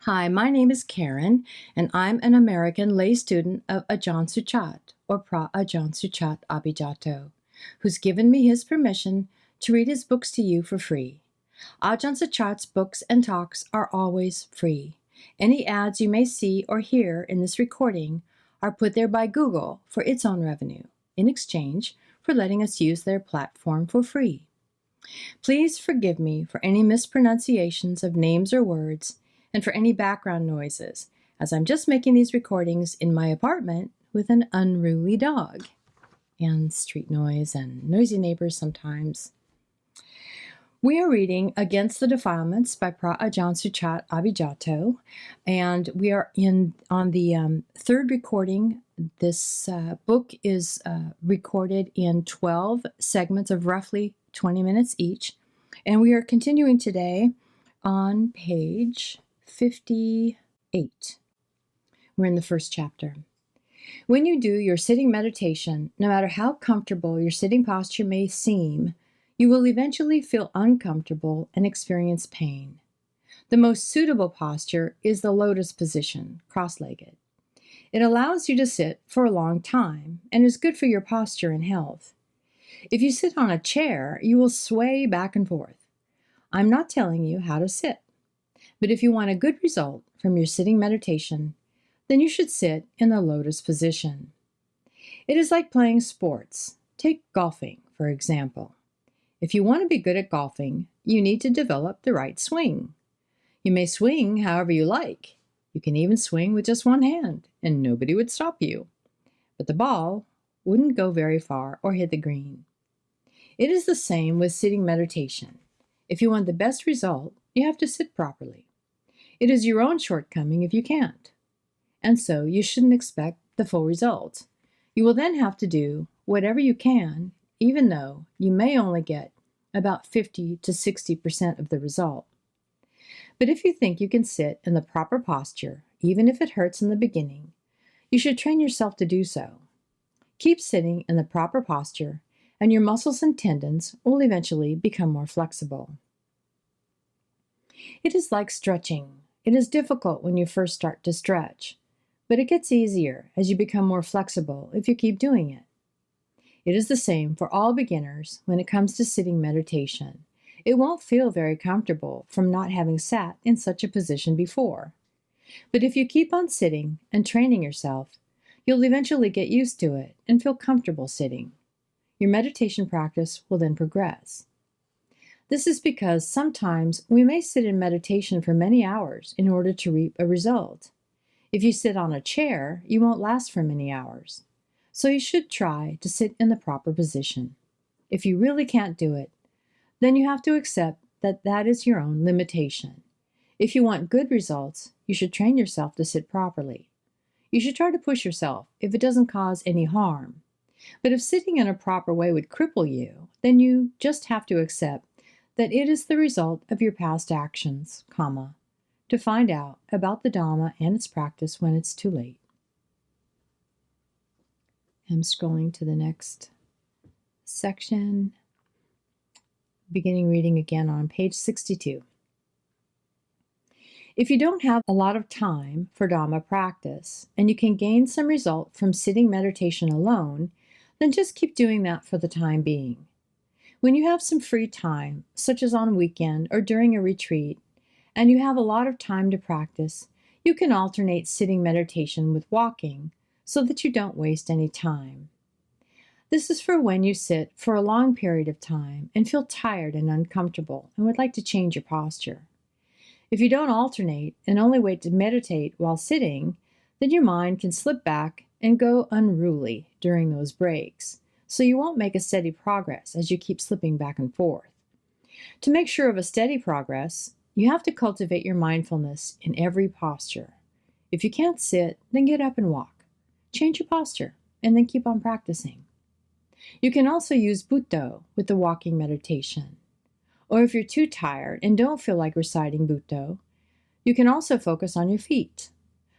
Hi, my name is Karen, and I'm an American lay student of Ajahn Suchart, or Phra Ajahn Suchart Abhijato, who's given me his permission to read his books to you for free. Ajahn Suchart's books and talks are always free. Any ads you may see or hear in this recording are put there by Google for its own revenue, in exchange for letting us use their platform for free. Please forgive me for any mispronunciations of names or words, and for any background noises, as I'm just making these recordings in my apartment with an unruly dog, and street noise and noisy neighbors sometimes. We are reading Against the Defilements by Phra Ajahn Suchart Abhijato, and we are on the third recording. This book is recorded in 12 segments of roughly 20 minutes each, and we are continuing today on page 58. We're in the first chapter. When you do your sitting meditation, no matter how comfortable your sitting posture may seem, you will eventually feel uncomfortable and experience pain. The most suitable posture is the lotus position, cross-legged. It allows you to sit for a long time and is good for your posture and health. If you sit on a chair, you will sway back and forth. I'm not telling you how to sit. But if you want a good result from your sitting meditation, then you should sit in the lotus position. It is like playing sports. Take golfing, for example. If you want to be good at golfing, you need to develop the right swing. You may swing however you like. You can even swing with just one hand, and nobody would stop you. But the ball wouldn't go very far or hit the green. It is the same with sitting meditation. If you want the best result, you have to sit properly. It is your own shortcoming if you can't. And so you shouldn't expect the full result. You will then have to do whatever you can, even though you may only get about 50 to 60% of the result. But if you think you can sit in the proper posture, even if it hurts in the beginning, you should train yourself to do so. Keep sitting in the proper posture, and your muscles and tendons will eventually become more flexible. It is like stretching. It is difficult when you first start to stretch, but it gets easier as you become more flexible if you keep doing it. It is the same for all beginners when it comes to sitting meditation. It won't feel very comfortable from not having sat in such a position before. But if you keep on sitting and training yourself, you'll eventually get used to it and feel comfortable sitting. Your meditation practice will then progress. This is because sometimes we may sit in meditation for many hours in order to reap a result. If you sit on a chair, you won't last for many hours. So you should try to sit in the proper position. If you really can't do it, then you have to accept that that is your own limitation. If you want good results, you should train yourself to sit properly. You should try to push yourself if it doesn't cause any harm. But if sitting in a proper way would cripple you, then you just have to accept that it is the result of your past actions, to find out about the Dhamma and its practice when it's too late. I'm scrolling to the next section, beginning reading again on page 62. If you don't have a lot of time for Dhamma practice, and you can gain some result from sitting meditation alone, then just keep doing that for the time being. When you have some free time, such as on a weekend or during a retreat, and you have a lot of time to practice, you can alternate sitting meditation with walking so that you don't waste any time. This is for when you sit for a long period of time and feel tired and uncomfortable and would like to change your posture. If you don't alternate and only wait to meditate while sitting, then your mind can slip back and go unruly during those breaks. So you won't make a steady progress as you keep slipping back and forth. To make sure of a steady progress, you have to cultivate your mindfulness in every posture. If you can't sit, then get up and walk. Change your posture, and then keep on practicing. You can also use Bhutto with the walking meditation. Or if you're too tired and don't feel like reciting Bhutto, you can also focus on your feet.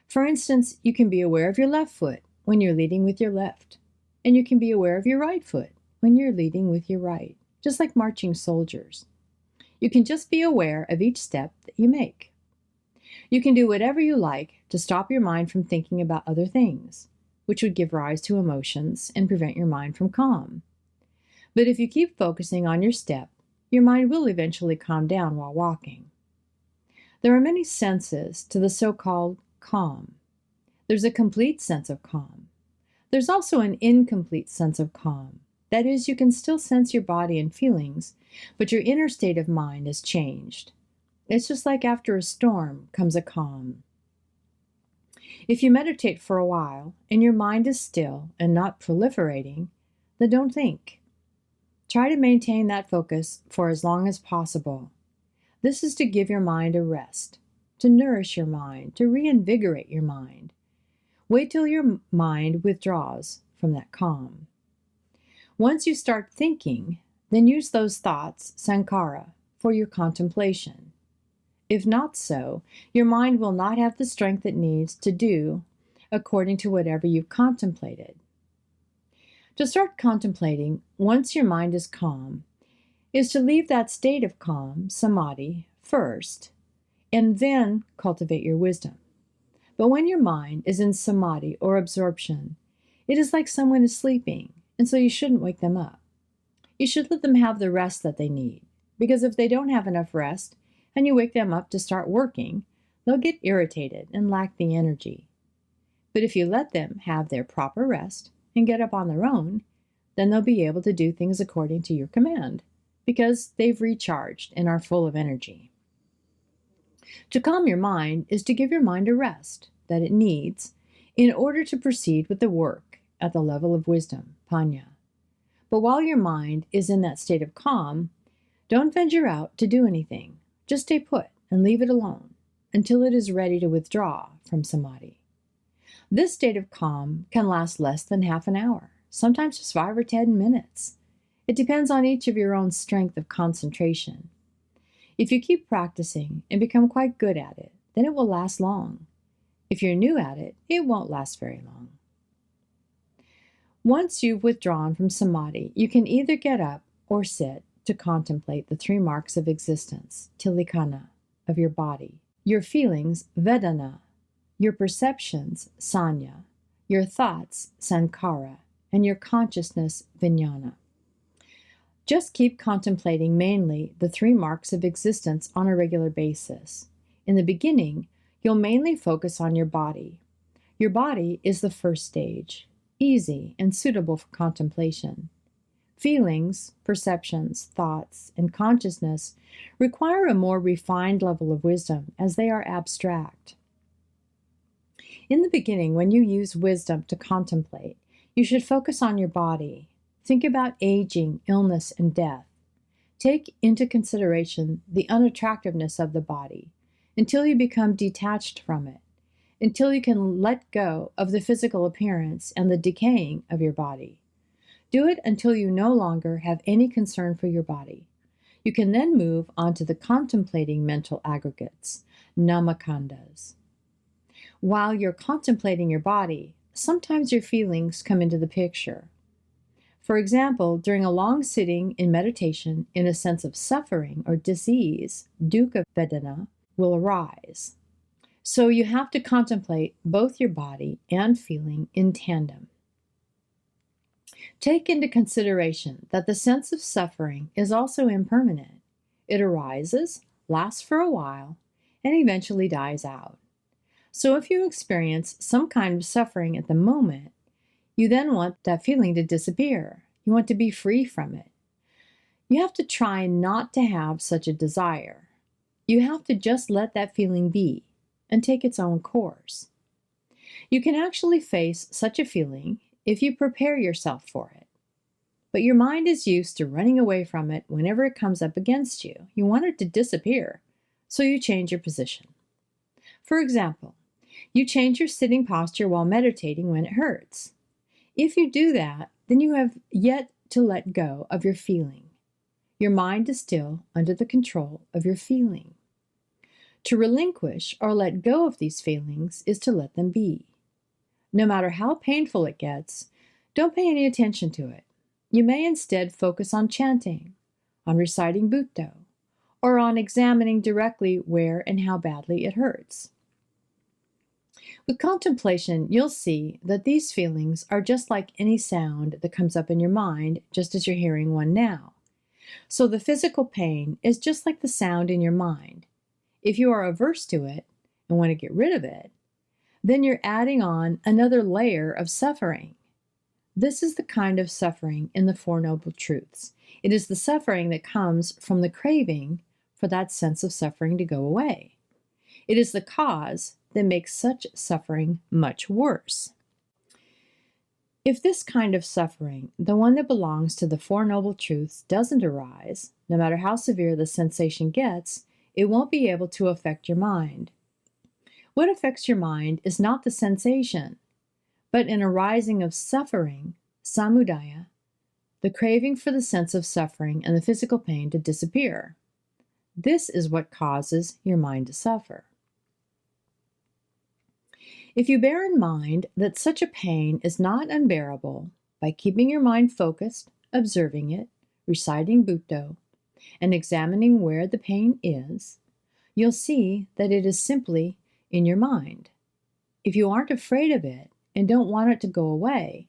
For instance, you can be aware of your left foot when you're leading with your left. And you can be aware of your right foot when you're leading with your right, just like marching soldiers. You can just be aware of each step that you make. You can do whatever you like to stop your mind from thinking about other things, which would give rise to emotions and prevent your mind from calm. But if you keep focusing on your step, your mind will eventually calm down while walking. There are many senses to the so-called calm. There's a complete sense of calm. There's also an incomplete sense of calm. That is, you can still sense your body and feelings, but your inner state of mind has changed. It's just like after a storm comes a calm. If you meditate for a while and your mind is still and not proliferating, then don't think. Try to maintain that focus for as long as possible. This is to give your mind a rest, to nourish your mind, to reinvigorate your mind. Wait till your mind withdraws from that calm. Once you start thinking, then use those thoughts, sankhara, for your contemplation. If not so, your mind will not have the strength it needs to do according to whatever you've contemplated. To start contemplating, once your mind is calm, is to leave that state of calm, samadhi, first, and then cultivate your wisdom. But when your mind is in samadhi or absorption, it is like someone is sleeping, and so you shouldn't wake them up. You should let them have the rest that they need, because if they don't have enough rest, and you wake them up to start working, they'll get irritated and lack the energy. But if you let them have their proper rest and get up on their own, then they'll be able to do things according to your command, because they've recharged and are full of energy. To calm your mind is to give your mind a rest that it needs in order to proceed with the work at the level of wisdom, panya. But while your mind is in that state of calm, don't venture out to do anything. Just stay put and leave it alone until it is ready to withdraw from samadhi. This state of calm can last less than half an hour, sometimes just 5 or 10 minutes. It depends on each of your own strength of concentration. If you keep practicing and become quite good at it, then it will last long. If you're new at it, it won't last very long. Once you've withdrawn from samadhi, you can either get up or sit to contemplate the 3 marks of existence, tilikana, of your body, your feelings, vedana, your perceptions, sanya, your thoughts, sankhara, and your consciousness, vijnana. Just keep contemplating mainly the 3 marks of existence on a regular basis. In the beginning, you'll mainly focus on your body. Your body is the first stage, easy and suitable for contemplation. Feelings, perceptions, thoughts, and consciousness require a more refined level of wisdom as they are abstract. In the beginning, when you use wisdom to contemplate, you should focus on your body. Think about aging, illness, and death. Take into consideration the unattractiveness of the body until you become detached from it, until you can let go of the physical appearance and the decaying of your body. Do it until you no longer have any concern for your body. You can then move on to the contemplating mental aggregates, namakandas. While you're contemplating your body, sometimes your feelings come into the picture. For example, during a long sitting in meditation, in a sense of suffering or disease, dukkha vedana will arise. So you have to contemplate both your body and feeling in tandem. Take into consideration that the sense of suffering is also impermanent. It arises, lasts for a while, and eventually dies out. So if you experience some kind of suffering at the moment, you then want that feeling to disappear. You want to be free from it. You have to try not to have such a desire. You have to just let that feeling be and take its own course. You can actually face such a feeling if you prepare yourself for it. But your mind is used to running away from it whenever it comes up against you. You want it to disappear, so you change your position. For example, you change your sitting posture while meditating when it hurts. If you do that, then you have yet to let go of your feeling. Your mind is still under the control of your feeling. To relinquish or let go of these feelings is to let them be. No matter how painful it gets, don't pay any attention to it. You may instead focus on chanting, on reciting Bhutto, or on examining directly where and how badly it hurts. With contemplation, you'll see that these feelings are just like any sound that comes up in your mind, just as you're hearing one now. So the physical pain is just like the sound in your mind. If you are averse to it and want to get rid of it, then you're adding on another layer of suffering. This is the kind of suffering in the Four Noble Truths. It is the suffering that comes from the craving for that sense of suffering to go away. It is the cause that makes such suffering much worse. If this kind of suffering, the one that belongs to the Four Noble Truths, doesn't arise, no matter how severe the sensation gets, it won't be able to affect your mind. What affects your mind is not the sensation, but an arising of suffering, samudaya, the craving for the sense of suffering and the physical pain to disappear. This is what causes your mind to suffer. If you bear in mind that such a pain is not unbearable, by keeping your mind focused, observing it, reciting Bhutto, and examining where the pain is, you'll see that it is simply in your mind. If you aren't afraid of it and don't want it to go away,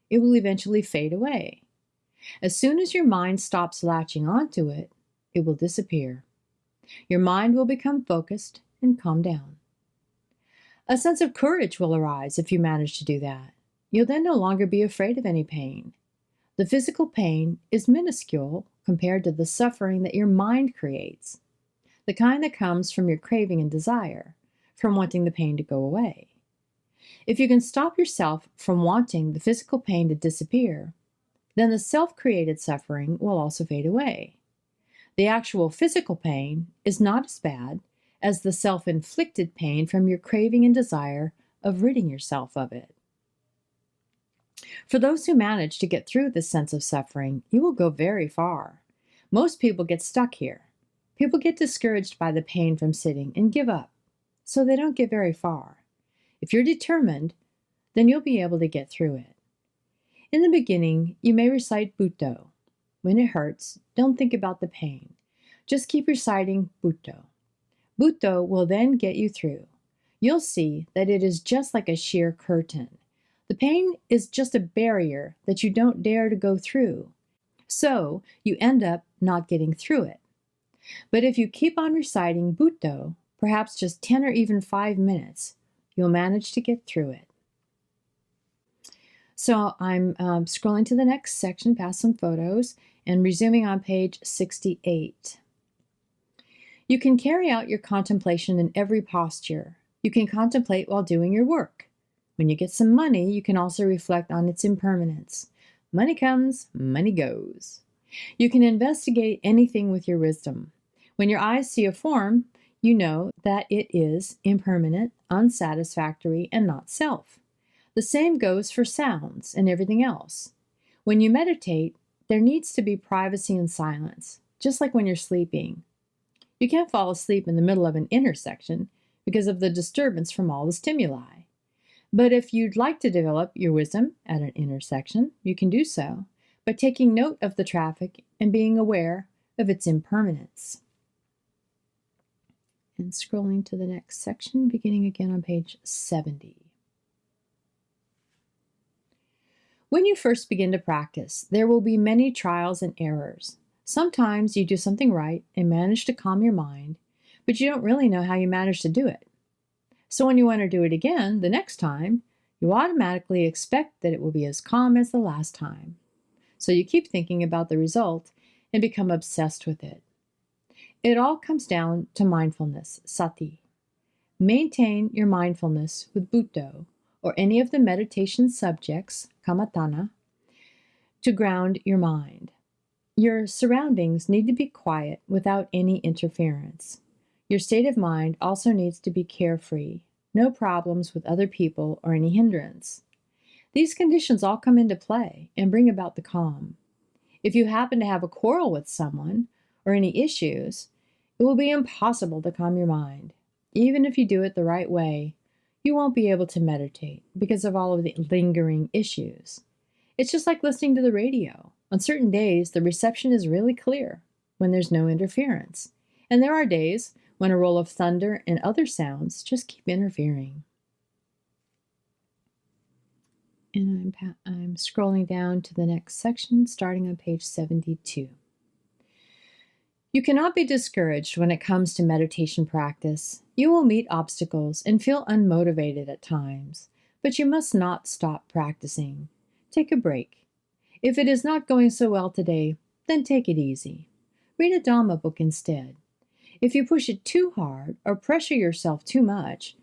it will eventually fade away. As soon as your mind stops latching onto it, it will disappear. Your mind will become focused and calm down. A sense of courage will arise if you manage to do that. You'll then no longer be afraid of any pain. The physical pain is minuscule compared to the suffering that your mind creates, the kind that comes from your craving and desire, from wanting the pain to go away. If you can stop yourself from wanting the physical pain to disappear, then the self-created suffering will also fade away. The actual physical pain is not as bad as the self-inflicted pain from your craving and desire of ridding yourself of it. For those who manage to get through this sense of suffering, you will go very far. Most people get stuck here. People get discouraged by the pain from sitting and give up, so they don't get very far. If you're determined, then you'll be able to get through it. In the beginning, you may recite Bhutto. When it hurts, don't think about the pain. Just keep reciting Bhutto. Bhutto will then get you through. You'll see that it is just like a sheer curtain. The pain is just a barrier that you don't dare to go through. So you end up not getting through it. But if you keep on reciting Bhutto, perhaps just 10 or even 5 minutes, you'll manage to get through it. So I'm scrolling to the next section past some photos and resuming on page 68. You can carry out your contemplation in every posture. You can contemplate while doing your work. When you get some money, you can also reflect on its impermanence. Money comes, money goes. You can investigate anything with your wisdom. When your eyes see a form, you know that it is impermanent, unsatisfactory, and not self. The same goes for sounds and everything else. When you meditate, there needs to be privacy and silence, just like when you're sleeping. You can't fall asleep in the middle of an intersection because of the disturbance from all the stimuli. But if you'd like to develop your wisdom at an intersection, you can do so by taking note of the traffic and being aware of its impermanence. And scrolling to the next section, beginning again on page 70. When you first begin to practice, there will be many trials and errors. Sometimes you do something right and manage to calm your mind, but you don't really know how you managed to do it. So when you want to do it again the next time, you automatically expect that it will be as calm as the last time. So you keep thinking about the result and become obsessed with it. It all comes down to mindfulness, sati. Maintain your mindfulness with Bhutto or any of the meditation subjects, kammatthana, to ground your mind. Your surroundings need to be quiet without any interference. Your state of mind also needs to be carefree, no problems with other people or any hindrance. These conditions all come into play and bring about the calm. If you happen to have a quarrel with someone or any issues, it will be impossible to calm your mind. Even if you do it the right way, you won't be able to meditate because of all of the lingering issues. It's just like listening to the radio. On certain days, the reception is really clear when there's no interference. And there are days when a roll of thunder and other sounds just keep interfering. And I'm scrolling down to the next section, starting on page 72. You cannot be discouraged when it comes to meditation practice. You will meet obstacles and feel unmotivated at times, but you must not stop practicing. Take a break. If it is not going so well today, then take it easy. Read a Dhamma book instead. If you push it too hard or pressure yourself too much,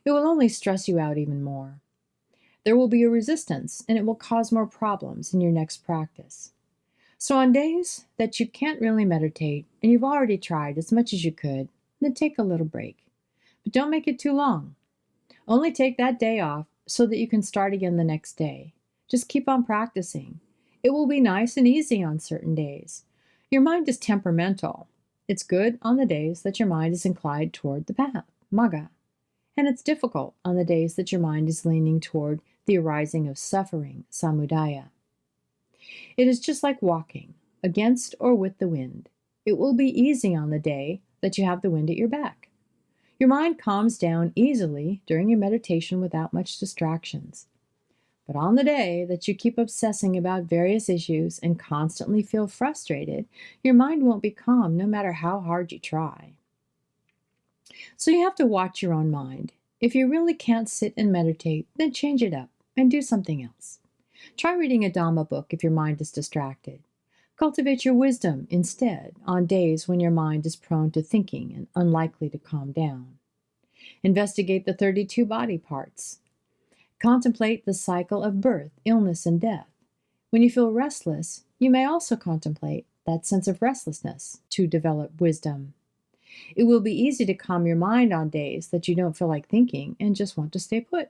it will only stress you out even more. There will be a resistance, and it will cause more problems in your next practice. So on days that you can't really meditate, and you've already tried as much as you could, then take a little break. But don't make it too long. Only take that day off so that you can start again the next day. Just keep on practicing. It will be nice and easy on certain days. Your mind is temperamental. It's good on the days that your mind is inclined toward the path, magga. And it's difficult on the days that your mind is leaning toward the arising of suffering, samudaya. It is just like walking, against or with the wind. It will be easy on the day that you have the wind at your back. Your mind calms down easily during your meditation without much distractions. But on the day that you keep obsessing about various issues and constantly feel frustrated, your mind won't be calm no matter how hard you try. So you have to watch your own mind. If you really can't sit and meditate, then change it up and do something else. Try reading a Dhamma book if your mind is distracted. Cultivate your wisdom instead on days when your mind is prone to thinking and unlikely to calm down. Investigate the 32 body parts. Contemplate the cycle of birth, illness, and death. When you feel restless, you may also contemplate that sense of restlessness to develop wisdom. It will be easy to calm your mind on days that you don't feel like thinking and just want to stay put.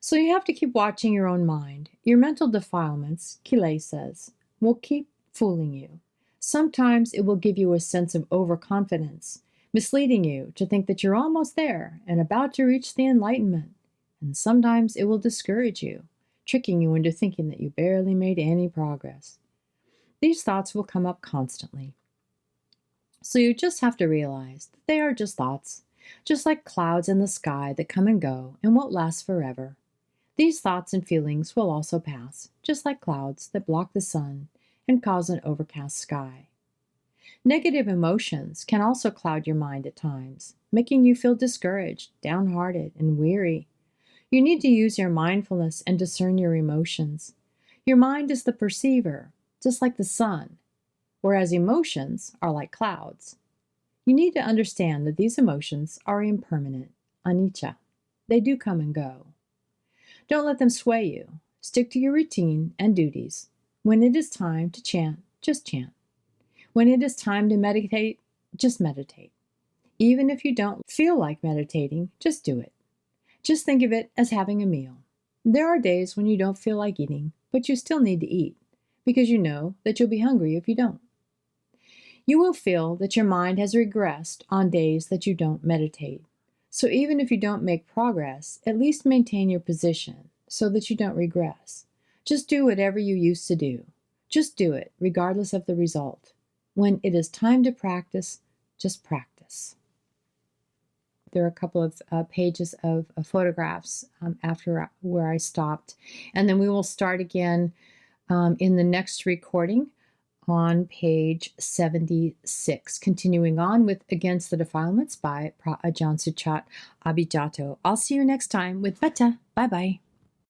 So you have to keep watching your own mind. Your mental defilements, kilesas, will keep fooling you. Sometimes it will give you a sense of overconfidence, misleading you to think that you're almost there and about to reach the enlightenment. And sometimes it will discourage you, tricking you into thinking that you barely made any progress. These thoughts will come up constantly. So you just have to realize that they are just thoughts, just like clouds in the sky that come and go and won't last forever. These thoughts and feelings will also pass, just like clouds that block the sun and cause an overcast sky. Negative emotions can also cloud your mind at times, making you feel discouraged, downhearted, and weary. You need to use your mindfulness and discern your emotions. Your mind is the perceiver, just like the sun, whereas emotions are like clouds. You need to understand that these emotions are impermanent, anicca. They do come and go. Don't let them sway you. Stick to your routine and duties. When it is time to chant, just chant. When it is time to meditate, just meditate. Even if you don't feel like meditating, just do it. Just think of it as having a meal. There are days when you don't feel like eating, but you still need to eat, because you know that you'll be hungry if you don't. You will feel that your mind has regressed on days that you don't meditate. So even if you don't make progress, at least maintain your position so that you don't regress. Just do whatever you used to do. Just do it, regardless of the result. When it is time to practice, just practice. There are a couple of pages of photographs after where I stopped. And then we will start again in the next recording on page 76, continuing on with Against the Defilements by Phra Ajahn Suchart Abhijato. I'll see you next time with Betta. Bye-bye.